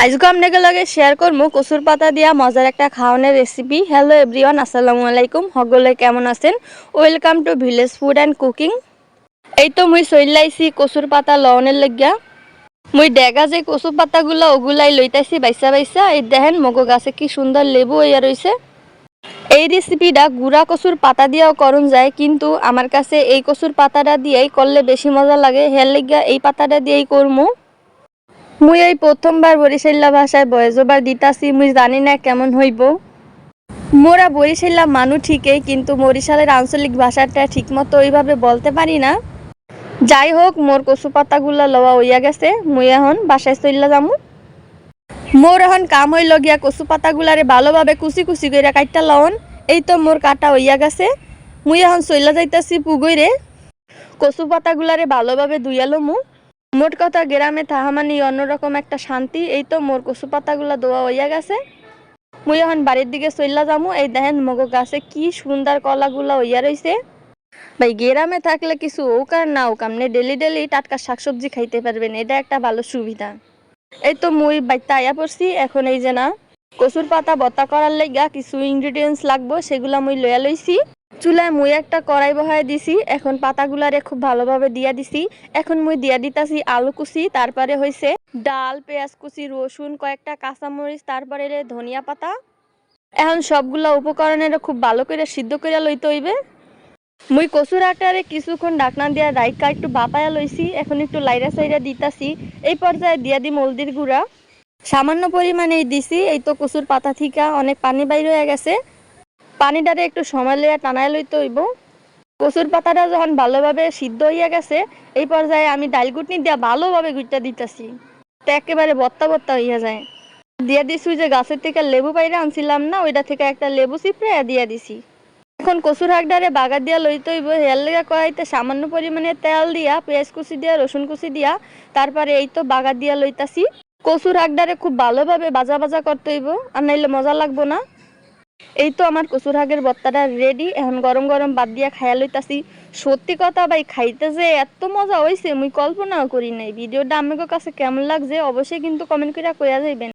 আজকে আপনাকে লগে শেয়ার করবো কচুর পাতা দিয়া মজার একটা খাওয়ানোর রেসিপি। হ্যালো এভরিওয়ান, আসসালামু আলাইকুম। সকলে কেমন আছেন? Welcome to village food and cooking. এই তো মুই চইলাইছি কচুর পাতা লওনের লাগিয়া। মুই ডেগা যে কচুর পাতাগুলা ওগুলাই লইতাছি বাইসা বাইসা। এই দেখেন মগো গাছে কি সুন্দর লেবু হইয়া রয়েছে। এই রেসিপিটা গুড়া কচুর পাতা দিয়েও করুন যায়, কিন্তু আমার কাছে এই কচুর পাতাটা দিয়েই করলে বেশি মজা লাগে। হের লাগিয়া এই পাতাটা দিয়েই করমু। মুই এই প্রথমবার বরিশাল্লা ভাষায় ভয়েস ওভার দিতাছি, মুই জানি না কেমন হইব। মোরা বরিশাল্লা মানু ঠিকই, কিন্তু বরিশালের আঞ্চলিক ভাষাটা ঠিকমতো ওইভাবে বলতে পারি না। যাই হোক, মোর কচু পাতাগুলা লওয়া হইয়া গেছে, মুই এখন বাসায় চইল্লা যামু। মোর এখন কাম হইল গিয়া কচু পাতাগুলারে ভালোভাবে কুচি কুচি করে কাটটা লওন। এই তো মোর কাটা হইয়া গেছে, মুই এখন চইল্লা যাইতাছি পুগইরে। কচু পাতাগুলারে ভালোভাবে ধুইয়া লমু। মোট কথা গ্রামে থাহা মানে অন্যরকম একটা শান্তি। এই তো মোর কচু পাতাগুলা ধোয়া হইয়া গেছে, মুই এখন বাড়ির দিকে চইল্লা যামু। এই দেখেন মগো গাছে কি সুন্দর কলাগুলা হইয়া রইছে। ভাই গ্রামে থাকলে কিছু হোক আর না হোক, আপনি ডেলি ডেলি টাটকা শাকসবজি খাইতে পারবেন, এটা একটা ভালো সুবিধা। এই তো মুই বাইতে আয়া পড়ছি। এখন এই যে না কচুর পাতা ভর্তা করার লাইগা কিছু ইনগ্রিডিয়েন্টস লাগবো, সেগুলা মুই লইয়া লইছি। চুলায় মুই একটা কড়াই বহায় দিছি, এখন পাতাগুলারে খুব ভালোভাবে দিয়া দিছি। এখন মুই দিয়া দিতাছি আলু কুচি, তারপরে হইছে ডাল, পেঁয়াজ কুচি, রসুন, কয়েকটা কাঁচামরিচ, তারপরে ধনিয়া পাতা। এখন সবগুলা উপকরণের খুব ভালো করে সিদ্ধ করে লইতে হইবে। মুই কচুর আটারে কিছুক্ষণ ঢাকনা দিয়া রাইকা একটু বাপায়া লইছি। এখন একটু লাইরা সাইরা দিতাছি। এই পর্যায়ে দিয়া দিম হলদির গুঁড়া, সামান্য পরিমাণেই দিছি। এই তো কচুর পাতা থিকা অনেক পানি বাইর হয়ে গেছে, পানিটারে একটু সময় লইয়া টানায় লইতে হইব। কচুর পাতাটা যখন ভালোভাবে সিদ্ধ হইয়া গেছে, এই পর্যায়ে আমি ডাল গুটনি দিয়া ভালোভাবে গুইটা দিতাছি, তো একেবারে বত্তা বত্তা হইয়া যায়। দিয়া দিছি যে গাছের থেকে লেবু পাইরা আনছিলাম না, ওইটা থেকে একটা লেবু চিপড়ে দিয়া দিছি। এখন কচুর শাকটারে বাগার দিয়া লইতে হইব। হেয়ার লেগা কড়াইতে সামান্য পরিমাণে তেল দিয়া, পেঁয়াজ কুচি দিয়া, রসুন কুচি দিয়া, তারপরে এই তো বাগার দিয়া লইতাছি। কচুর শাকটারে খুব ভালোভাবে ভাজা ভাজা করতে হইব, আর নাইলে মজা লাগবো না। এই তো আমার কচুর শাকের ভর্তাটা রেডি। এখন গরম গরম ভাত দিয়া খাইয়া লইতাছি। সত্যি কথা ভাই, খাইতে যে এত মজা হইছে মুই কল্পনাও করি নাই। ভিডিওটা আপনাদের কাছে কেমন লাগছে অবশ্যই কিন্তু কমেন্ট করে কইয়া যাইবেন।